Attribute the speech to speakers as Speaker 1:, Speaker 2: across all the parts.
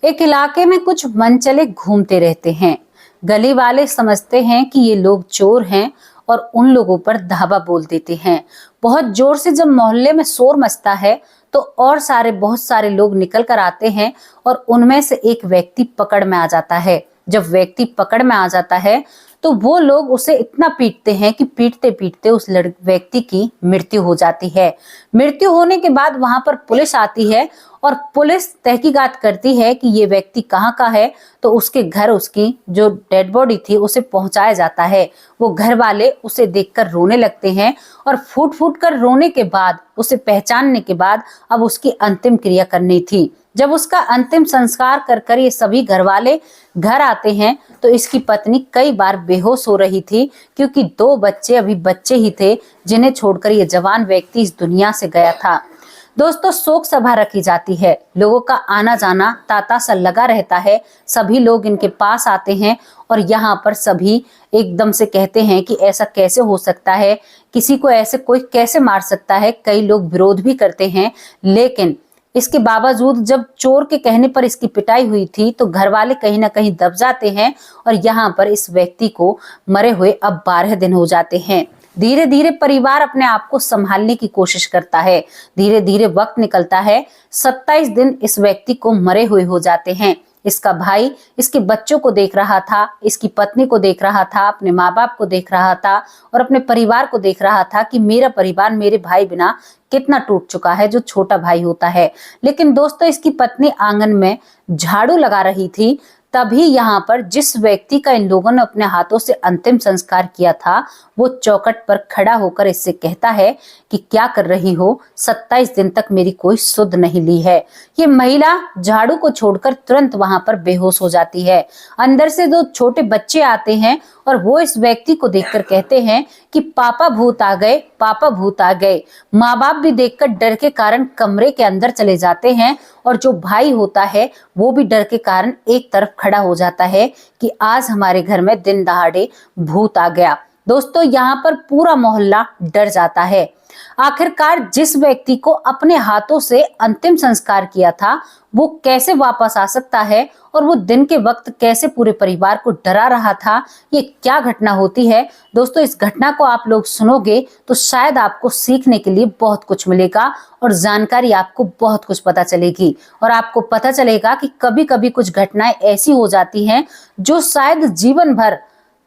Speaker 1: एक इलाके में कुछ मनचले घूमते रहते हैं। गली वाले समझते हैं कि ये लोग चोर हैं और उन लोगों पर धावा बोल देते हैं। बहुत जोर से जब मोहल्ले में शोर मचता है तो और बहुत सारे लोग निकल कर आते हैं और उनमें से एक व्यक्ति पकड़ में आ जाता है। जब व्यक्ति पकड़ में आ जाता है तो वो लोग उसे इतना पीटते हैं कि पीटते पीटते उस व्यक्ति की मृत्यु हो जाती है। मृत्यु होने के बाद वहां पर पुलिस आती है और पुलिस तहकीकात करती है कि ये व्यक्ति कहाँ का है, तो उसके घर उसकी जो डेड बॉडी थी उसे पहुंचाया जाता है। वो घर वाले उसे देखकर रोने लगते हैं और फूट फूट कर रोने के बाद, उसे पहचानने के बाद अब उसकी अंतिम क्रिया करनी थी। जब उसका अंतिम संस्कार कर कर ये सभी घर वाले घर आते हैं तो इसकी पत्नी कई बार बेहोश हो रही थी, क्योंकि 2 बच्चे अभी बच्चे ही थे जिन्हें छोड़कर ये जवान व्यक्ति इस दुनिया से गया था। दोस्तों, शोक सभा रखी जाती है। लोगों का आना जाना तांता सा लगा रहता है। सभी लोग इनके पास आते हैं और यहाँ पर सभी एकदम से कहते हैं कि ऐसा कैसे हो सकता है, किसी को ऐसे कोई कैसे मार सकता है। कई लोग विरोध भी करते हैं, लेकिन इसके बावजूद जब चोर के कहने पर इसकी पिटाई हुई थी तो घर वाले कहीं ना कहीं दब जाते हैं और यहाँ पर इस व्यक्ति को मरे हुए अब 12 दिन हो जाते हैं। धीरे धीरे परिवार अपने आप को संभालने की कोशिश करता है। धीरे धीरे वक्त निकलता है। 27 दिन इस व्यक्ति को मरे हुए हो जाते हैं। इसका भाई इसके बच्चों को देख रहा था, इसकी पत्नी को देख रहा था, अपने माँ बाप को देख रहा था और अपने परिवार को देख रहा था कि मेरा परिवार मेरे भाई बिना कितना टूट चुका है, जो छोटा भाई होता है। लेकिन दोस्तों, इसकी पत्नी आंगन में झाड़ू लगा रही थी। तभी यहाँ पर जिस व्यक्ति का इन लोगों ने अपने हाथों से अंतिम संस्कार किया था, वो चौखट पर खड़ा होकर इससे कहता है कि क्या कर रही हो, 27 दिन तक मेरी कोई सुध नहीं ली है। ये महिला झाड़ू को छोड़कर तुरंत वहां पर बेहोश हो जाती है। अंदर से 2 छोटे बच्चे आते हैं और वो इस व्यक्ति को देखकर कहते हैं कि पापा भूत आ गए, पापा भूत आ गए। माँ बाप भी देखकर डर के कारण कमरे के अंदर चले जाते हैं और जो भाई होता है वो भी डर के कारण एक तरफ खड़ा हो जाता है कि आज हमारे घर में दिन दहाड़े भूत आ गया। दोस्तों, यहाँ पर पूरा मोहल्ला डर जाता है। आखिरकार जिस व्यक्ति को अपने हाथों से अंतिम संस्कार किया था वो कैसे वापस आ सकता है और वो दिन के वक्त कैसे पूरे परिवार को डरा रहा था, ये क्या घटना होती है। दोस्तों, इस घटना को आप लोग सुनोगे तो शायद आपको सीखने के लिए बहुत कुछ मिलेगा और जानकारी आपको बहुत कुछ पता चलेगी और आपको पता चलेगा कि कभी कभी कुछ घटनाएं ऐसी हो जाती हैं जो शायद जीवन भर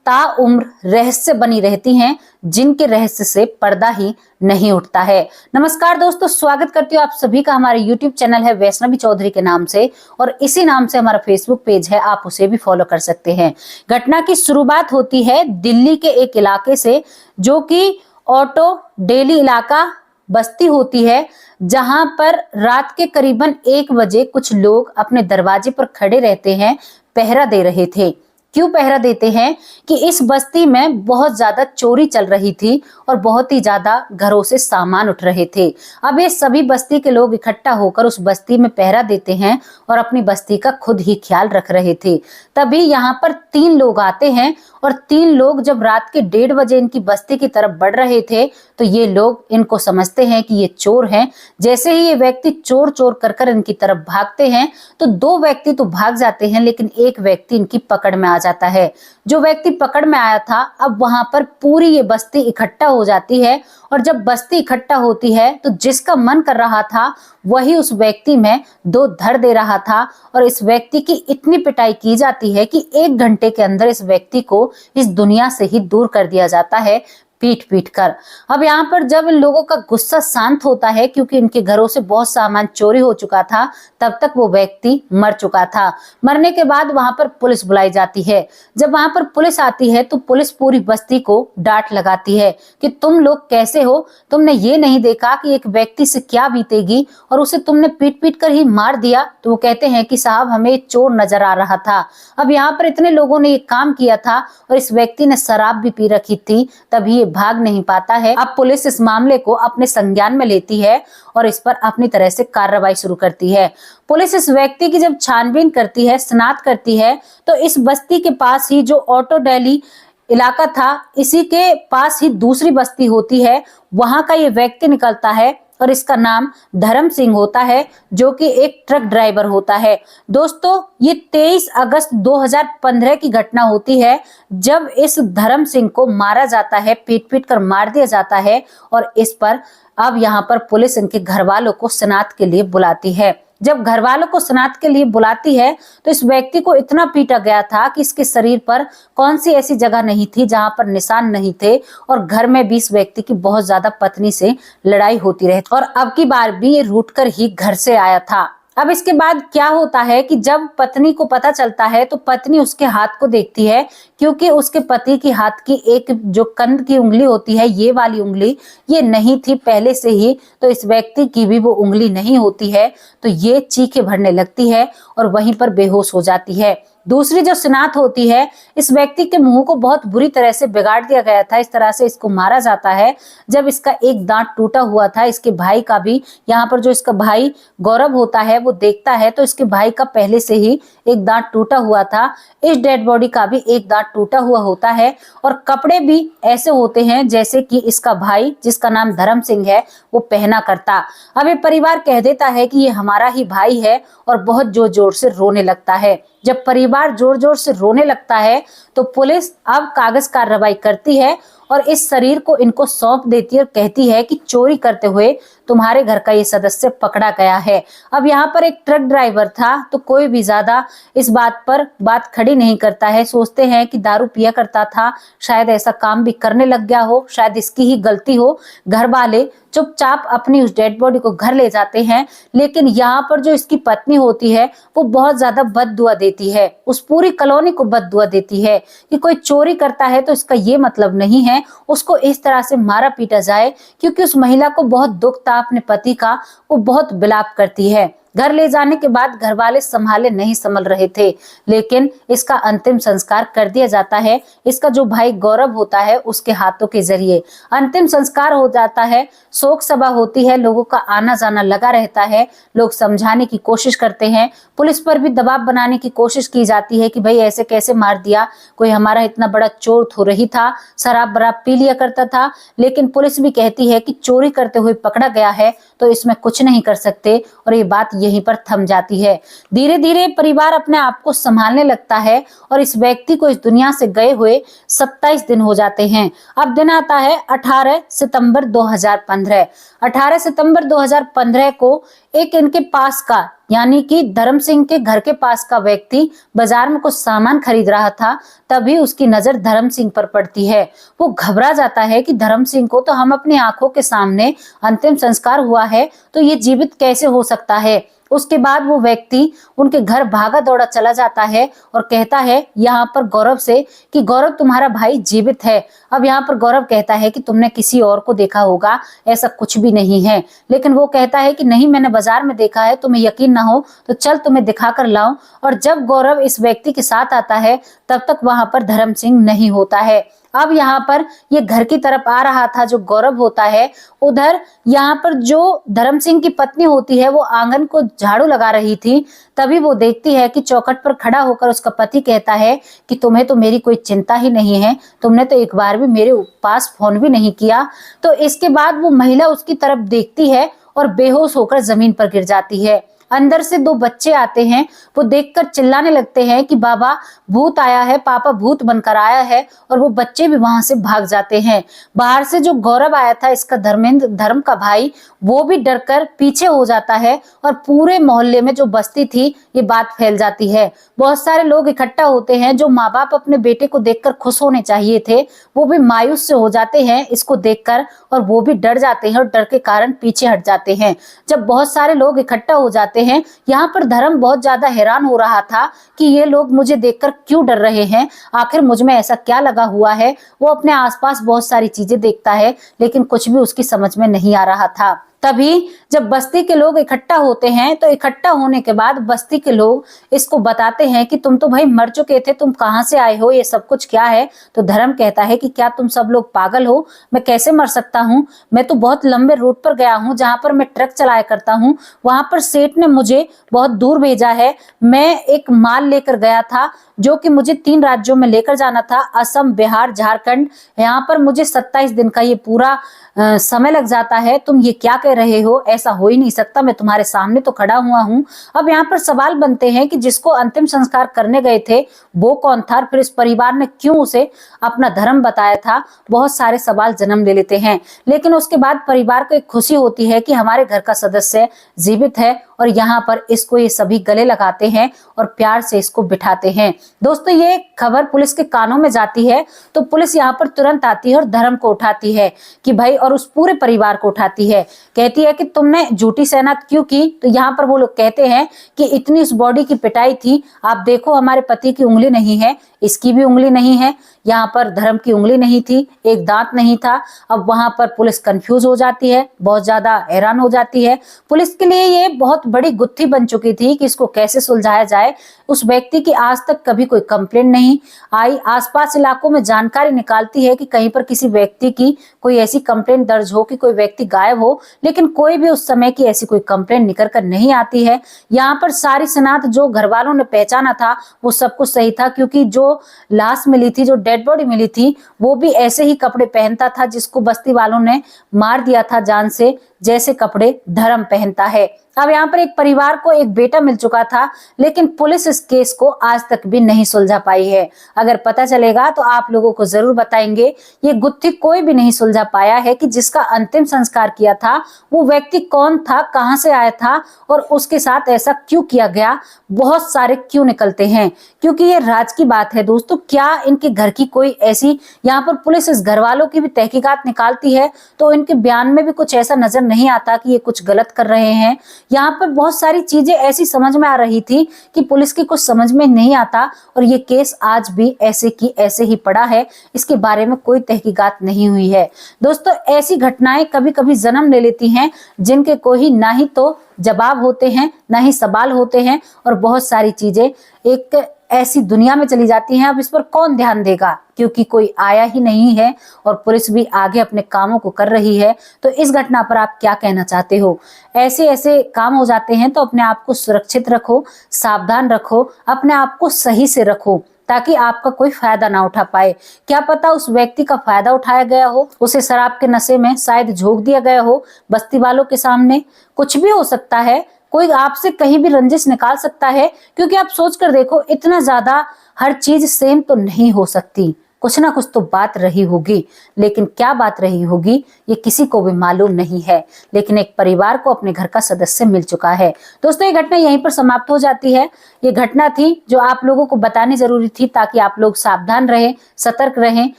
Speaker 1: ताउम्र रहस्य बनी रहती हैं, जिनके रहस्य से पर्दा ही नहीं उठता है। नमस्कार दोस्तों, स्वागत करती हूँ आप सभी का। हमारे YouTube चैनल है वैष्णवी चौधरी के नाम से और इसी नाम से हमारा Facebook पेज है, आप उसे भी फॉलो कर सकते हैं। घटना की शुरुआत होती है दिल्ली के एक इलाके से, जो कि ऑटो डेली इलाका बस्ती होती है, जहां पर रात के करीबन 1 बजे कुछ लोग अपने दरवाजे पर खड़े रहते हैं, पहरा दे रहे थे। क्यों पहरा देते हैं कि इस बस्ती में बहुत ज्यादा चोरी चल रही थी और बहुत ही ज्यादा घरों से सामान उठ रहे थे। अब ये सभी बस्ती के लोग इकट्ठा होकर उस बस्ती में पहरा देते हैं और अपनी बस्ती का खुद ही ख्याल रख रहे थे। तभी यहाँ पर 3 लोग आते हैं और 3 लोग जब रात के 1:30 बजे इनकी बस्ती की तरफ बढ़ रहे थे तो ये लोग इनको समझते हैं कि ये चोर हैं। जैसे ही ये व्यक्ति चोर चोर कर इनकी तरफ भागते हैं तो 2 व्यक्ति तो भाग जाते हैं, लेकिन एक व्यक्ति इनकी पकड़ में आ जाता है। जो व्यक्ति पकड़ में आया था, अब वहां पर पूरी ये बस्ती इकट्ठा हो जाती है और जब बस्ती इकट्ठा होती है तो जिसका मन कर रहा था वही उस व्यक्ति में 2 धर दे रहा था और इस व्यक्ति की इतनी पिटाई की जाती है कि 1 घंटे के अंदर इस व्यक्ति को इस दुनिया से ही दूर कर दिया जाता है, पीट पीट कर। अब यहाँ पर जब इन लोगों का गुस्सा शांत होता है, क्योंकि इनके घरों से बहुत सामान चोरी हो चुका था, तब तक वो व्यक्ति मर चुका था। मरने के बाद वहां पर पुलिस बुलाई जाती है। जब वहां पर पुलिस आती है तो पुलिस पूरी बस्ती को डांट लगाती है कि तुम लोग कैसे हो, तुमने ये नहीं देखा कि एक व्यक्ति से क्या बीतेगी और उसे तुमने पीट पीट कर ही मार दिया। तो वो कहते हैं कि साहब, हमें चोर नजर आ रहा था। अब यहाँ पर इतने लोगों ने ये काम किया था और इस व्यक्ति ने शराब भी पी रखी थी, तभी ये भाग नहीं पाता है। अब पुलिस इस मामले को अपने संज्ञान में लेती है और इस पर अपनी तरह से कार्रवाई शुरू करती है। पुलिस इस व्यक्ति की जब छानबीन करती है, शनाख्त करती है, तो इस बस्ती के पास ही जो ऑटो डेली इलाका था, इसी के पास ही दूसरी बस्ती होती है, वहां का ये व्यक्ति निकलता है और इसका नाम धर्म सिंह होता है, जो कि एक ट्रक ड्राइवर होता है। दोस्तों, ये 23 अगस्त 2015 की घटना होती है, जब इस धर्म सिंह को मारा जाता है, पीट कर मार दिया जाता है। और इस पर अब यहाँ पर पुलिस इनके घर वालों को सनात के लिए बुलाती है। जब घर वालों को सनात के लिए बुलाती है तो इस व्यक्ति को इतना पीटा गया था कि इसके शरीर पर कौन सी ऐसी जगह नहीं थी जहां पर निशान नहीं थे, और घर में भी इस व्यक्ति की बहुत ज्यादा पत्नी से लड़ाई होती रही, और अब की बार भी ये रूठ कर ही घर से आया था। अब इसके बाद क्या होता है कि जब पत्नी को पता चलता है तो पत्नी उसके हाथ को देखती है, क्योंकि उसके पति की हाथ की एक जो कंध की उंगली होती है, ये वाली उंगली, ये नहीं थी पहले से ही, तो इस व्यक्ति की भी वो उंगली नहीं होती है। तो ये चीखें भरने लगती है और वहीं पर बेहोश हो जाती है। दूसरी जो सनात होती है, इस व्यक्ति के मुंह को बहुत बुरी तरह से बिगाड़ दिया गया था, इस तरह से इसको मारा जाता है। जब इसका एक दांत टूटा हुआ था, इसके भाई का भी, यहाँ पर जो इसका भाई गौरव होता है वो देखता है तो इसके भाई का पहले से ही एक दांत टूटा हुआ था, इस डेड बॉडी का भी एक दांत टूटा हुआ होता है, और कपड़े भी ऐसे होते हैं जैसे कि इसका भाई, जिसका नाम धर्म सिंह है, वो पहना करता। अब ये परिवार कह देता है कि ये हमारा ही भाई है और बहुत जोर जोर से रोने लगता है। जब परिवार जोर जोर से रोने लगता है तो पुलिस अब कागज कार्रवाई करती है और इस शरीर को इनको सौंप देती है और कहती है कि चोरी करते हुए तुम्हारे घर का ये सदस्य पकड़ा गया है। अब यहाँ पर एक ट्रक ड्राइवर था तो कोई भी ज्यादा इस बात पर बात खड़ी नहीं करता है, सोचते हैं कि दारू पिया करता था, शायद ऐसा काम भी करने लग गया हो, शायद इसकी ही गलती हो। घर वाले चुपचाप अपनी उस डेड बॉडी को घर ले जाते हैं, लेकिन यहाँ पर जो इसकी पत्नी होती है वो बहुत ज्यादा बददुआ देती है, उस पूरी कॉलोनी को बददुआ देती है कि कोई चोरी करता है तो इसका ये मतलब नहीं है उसको इस तरह से मारा पीटा जाए, क्योंकि उस महिला को बहुत दुख था अपने पति का, वो बहुत विलाप करती है। घर ले जाने के बाद घर वाले संभाले नहीं संभल रहे थे, लेकिन इसका अंतिम संस्कार कर दिया जाता है। इसका जो भाई गौरव होता है उसके हाथों के जरिए अंतिम संस्कार हो जाता है। शोक सभा होती है, लोगों का आना जाना लगा रहता है, लोग समझाने की कोशिश करते हैं, पुलिस पर भी दबाव बनाने की कोशिश की जाती है कि भाई ऐसे कैसे मार दिया, कोई हमारा इतना बड़ा चोर थोड़ी था, शराब बराब पी लिया करता था। लेकिन पुलिस भी कहती है कि चोरी करते हुए पकड़ा गया है तो इसमें कुछ नहीं कर सकते, और ये बात यहीं पर थम जाती है। धीरे धीरे परिवार अपने आप को संभालने लगता है और इस व्यक्ति को इस दुनिया से गए हुए 27 दिन हो जाते हैं। अब दिन आता है 18 सितंबर 2015। 18 सितंबर 2015 को एक इनके पास का, यानी कि धर्म सिंह के घर के पास का व्यक्ति बाजार में कुछ सामान खरीद रहा था, तभी उसकी नजर धर्म सिंह पर पड़ती है। वो घबरा जाता है कि धर्म सिंह को तो हम अपनी आंखों के सामने अंतिम संस्कार हुआ है तो ये जीवित कैसे हो सकता है। उसके बाद वो व्यक्ति उनके घर भागा दौड़ा चला जाता है और कहता है यहाँ पर गौरव से कि गौरव तुम्हारा भाई जीवित है। अब यहाँ पर गौरव कहता है कि तुमने किसी और को देखा होगा, ऐसा कुछ भी नहीं है। लेकिन वो कहता है कि नहीं, मैंने बाजार में देखा है, तुम्हें यकीन ना हो तो चल तुम्हें दिखा कर लाऊं। और जब गौरव इस व्यक्ति के साथ आता है तब तक वहां पर धर्म सिंह नहीं होता है। अब यहाँ पर ये घर की तरफ आ रहा था जो गौरव होता है, उधर यहाँ पर जो धर्म सिंह की पत्नी होती है वो आंगन को झाड़ू लगा रही थी। तभी वो देखती है कि चौखट पर खड़ा होकर उसका पति कहता है कि तुम्हें तो मेरी कोई चिंता ही नहीं है, तुमने तो एक बार भी मेरे पास फोन भी नहीं किया। तो इसके बाद वो महिला उसकी तरफ देखती है और बेहोश होकर जमीन पर गिर जाती है। अंदर से दो बच्चे आते हैं, वो देखकर चिल्लाने लगते हैं कि बाबा भूत आया है, पापा भूत बनकर आया है, और वो बच्चे भी वहां से भाग जाते हैं। बाहर से जो गौरव आया था, इसका धर्म का भाई, वो भी डरकर पीछे हो जाता है और पूरे मोहल्ले में जो बस्ती थी ये बात फैल जाती है। बहुत सारे लोग इकट्ठा होते हैं, जो माँ बाप अपने बेटे को देखकर खुश होने चाहिए थे वो भी मायूस से हो जाते हैं इसको देखकर, और वो भी डर जाते हैं और डर के कारण पीछे हट जाते हैं। जब बहुत सारे लोग इकट्ठा हो जाते हैं, यहाँ पर धर्म बहुत ज्यादा हैरान हो रहा था कि ये लोग मुझे देखकर क्यों डर रहे हैं, आखिर मुझ में ऐसा क्या लगा हुआ है। वो अपने आसपास बहुत सारी चीजें देखता है लेकिन कुछ भी उसकी समझ में नहीं आ रहा था। तभी जब बस्ती के लोग इकट्ठा होते हैं तो इकट्ठा होने के बाद बस्ती के लोग इसको बताते हैं कि तुम तो भाई मर चुके थे, तुम कहाँ से आए हो, ये सब कुछ क्या है। तो धर्म कहता है कि क्या तुम सब लोग पागल हो, मैं कैसे मर सकता हूँ, मैं तो बहुत लंबे रूट पर गया हूँ, जहाँ पर मैं ट्रक चलाया करता हूँ, वहां पर सेठ ने मुझे बहुत दूर भेजा है। मैं एक माल लेकर गया था जो कि मुझे 3 राज्यों में लेकर जाना था, असम, बिहार, झारखंड। यहाँ पर मुझे 27 दिन का ये पूरा समय लग जाता है, तुम ये क्या कह ले रहे हो, ऐसा हो ही नहीं सकता, मैं तुम्हारे सामने तो खड़ा हुआ हूँ। अब यहाँ पर सवाल बनते हैं कि जिसको अंतिम संस्कार करने गए थे वो कौन था, फिर इस परिवार ने क्यों उसे अपना धर्म बताया था। बहुत सारे सवाल जन्म ले लेते हैं, लेकिन उसके बाद परिवार को एक खुशी होती है कि हमारे घर का सदस्य जीवित है और यहाँ पर इसको ये सभी गले लगाते हैं और प्यार से इसको बिठाते हैं। दोस्तों, ये खबर पुलिस के कानों में जाती है तो पुलिस यहाँ पर तुरंत आती है और धर्म को उठाती है कि भाई, और उस पूरे परिवार को उठाती है, कहती है कि तुमने झूठी शनाख्त क्यों की। तो यहाँ पर वो लोग कहते हैं कि इतनी उस बॉडी की पिटाई थी, आप देखो हमारे पति की उंगली नहीं है, इसकी भी उंगली नहीं है, यहाँ पर धर्म की उंगली नहीं थी, एक दांत नहीं था। अब वहां पर पुलिस कंफ्यूज हो जाती है, बहुत ज्यादा हैरान हो जाती है। पुलिस के लिए ये बहुत बड़ी गुत्थी बन चुकी थी कि इसको कैसे सुलझाया जाए। उस व्यक्ति की आज तक कभी कोई कंप्लेंट नहीं आई। आसपास इलाकों में जानकारी निकालती है कि कहीं पर किसी व्यक्ति की कोई ऐसी कंप्लेंट दर्ज हो कि कोई व्यक्ति गायब हो, लेकिन कोई भी उस समय की ऐसी कोई कंप्लेंट निकल कर नहीं आती है। यहाँ पर सारी शनाख्त जो घर वालों ने पहचाना था वो सब कुछ सही था, क्योंकि जो लाश मिली थी, जो डेड बॉडी मिली थी, वो भी ऐसे ही कपड़े पहनता था जिसको बस्ती वालों ने मार दिया था जान से, जैसे कपड़े धर्म पहनता है। अब यहाँ पर एक परिवार को एक बेटा मिल चुका था, लेकिन पुलिस इस केस को आज तक भी नहीं सुलझा पाई है। अगर पता चलेगा तो आप लोगों को जरूर बताएंगे। ये गुत्थी कोई भी नहीं सुलझा पाया है कि जिसका अंतिम संस्कार किया था वो व्यक्ति कौन था, कहां से आया था और उसके साथ ऐसा क्यों किया गया। बहुत सारे क्यों निकलते हैं, क्योंकि ये राज की बात है दोस्तों। क्या इनके घर की कोई ऐसी, यहाँ पर पुलिस इस घर वालों की भी तहकीकात निकालती है तो इनके बयान में भी कुछ ऐसा नजर नहीं आता कि ये कुछ गलत कर रहे हैं। यहाँ पर बहुत सारी चीजें ऐसी समझ में आ रही थी कि पुलिस की कुछ समझ में नहीं आता, और ये केस आज भी ऐसे की ऐसे ही पड़ा है, इसके बारे में कोई तहकीकात नहीं हुई है। दोस्तों, ऐसी घटनाएं कभी कभी जन्म ले लेती हैं जिनके कोई ना ही तो जवाब होते हैं, ना ही सवाल होते हैं, और बहुत सारी चीजें एक ऐसी दुनिया में चली जाती हैं। अब इस पर कौन ध्यान देगा, क्योंकि कोई आया ही नहीं है और पुलिस भी आगे अपने कामों को कर रही है। तो इस घटना पर आप क्या कहना चाहते हो? ऐसे ऐसे काम हो जाते हैं तो अपने आप को सुरक्षित रखो, सावधान रखो, अपने आप को सही से रखो, ताकि आपका कोई फायदा ना उठा पाए। क्या पता उस व्यक्ति का फायदा उठाया गया हो, उसे शराब के नशे में शायद झोंक दिया गया हो बस्ती वालों के सामने। कुछ भी हो सकता है, कोई आपसे कहीं भी रंजिश निकाल सकता है, क्योंकि आप सोच कर देखो, इतना ज्यादा हर चीज सेम तो नहीं हो सकती, कुछ ना कुछ तो बात रही होगी, लेकिन क्या बात रही होगी ये किसी को भी मालूम नहीं है। लेकिन एक परिवार को अपने घर का सदस्य मिल चुका है। दोस्तों, ये घटना यहीं पर समाप्त हो जाती है। ये घटना थी जो आप लोगों को बतानी जरूरी थी, ताकि आप लोग सावधान रहें, सतर्क रहें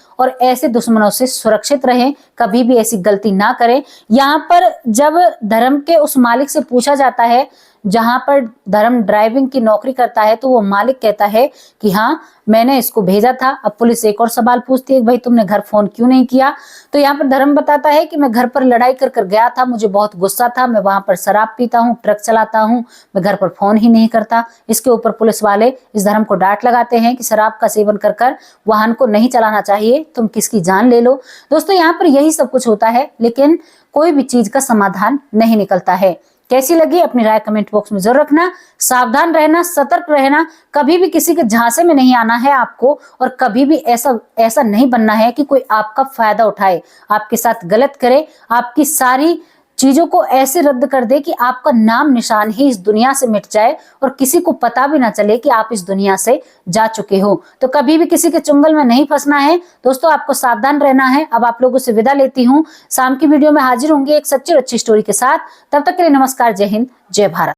Speaker 1: और ऐसे दुश्मनों से सुरक्षित रहें, कभी भी ऐसी गलती ना करें। यहाँ पर जब धर्म के उस मालिक से पूछा जाता है, जहां पर धर्म ड्राइविंग की नौकरी करता है, तो वो मालिक कहता है कि हाँ, मैंने इसको भेजा था। अब पुलिस एक और सवाल पूछती है, भाई तुमने घर फोन क्यों नहीं किया? तो यहाँ पर धर्म बताता है कि मैं घर पर लड़ाई कर कर गया था, मुझे बहुत गुस्सा था, मैं वहां पर शराब पीता हूँ, ट्रक चलाता हूँ, मैं घर पर फोन ही नहीं करता। इसके ऊपर पुलिस वाले इस धर्म को डांट लगाते हैं कि शराब का सेवन कर कर वाहन को नहीं चलाना चाहिए, तुम किसकी जान ले लो। दोस्तों, यहाँ पर यही सब कुछ होता है, लेकिन कोई भी चीज का समाधान नहीं निकलता है। कैसी लगी अपनी राय कमेंट बॉक्स में जरूर रखना। सावधान रहना, सतर्क रहना, कभी भी किसी के झांसे में नहीं आना है आपको, और कभी भी ऐसा नहीं बनना है कि कोई आपका फायदा उठाए, आपके साथ गलत करे, आपकी सारी चीजों को ऐसे रद्द कर दे कि आपका नाम निशान ही इस दुनिया से मिट जाए और किसी को पता भी ना चले कि आप इस दुनिया से जा चुके हो। तो कभी भी किसी के चुंगल में नहीं फंसना है दोस्तों, आपको सावधान रहना है। अब आप लोगों से विदा लेती हूँ। शाम की वीडियो में हाजिर होंगे एक सच्ची और अच्छी स्टोरी के साथ। तब तक के लिए नमस्कार, जय हिंद, जय भारत।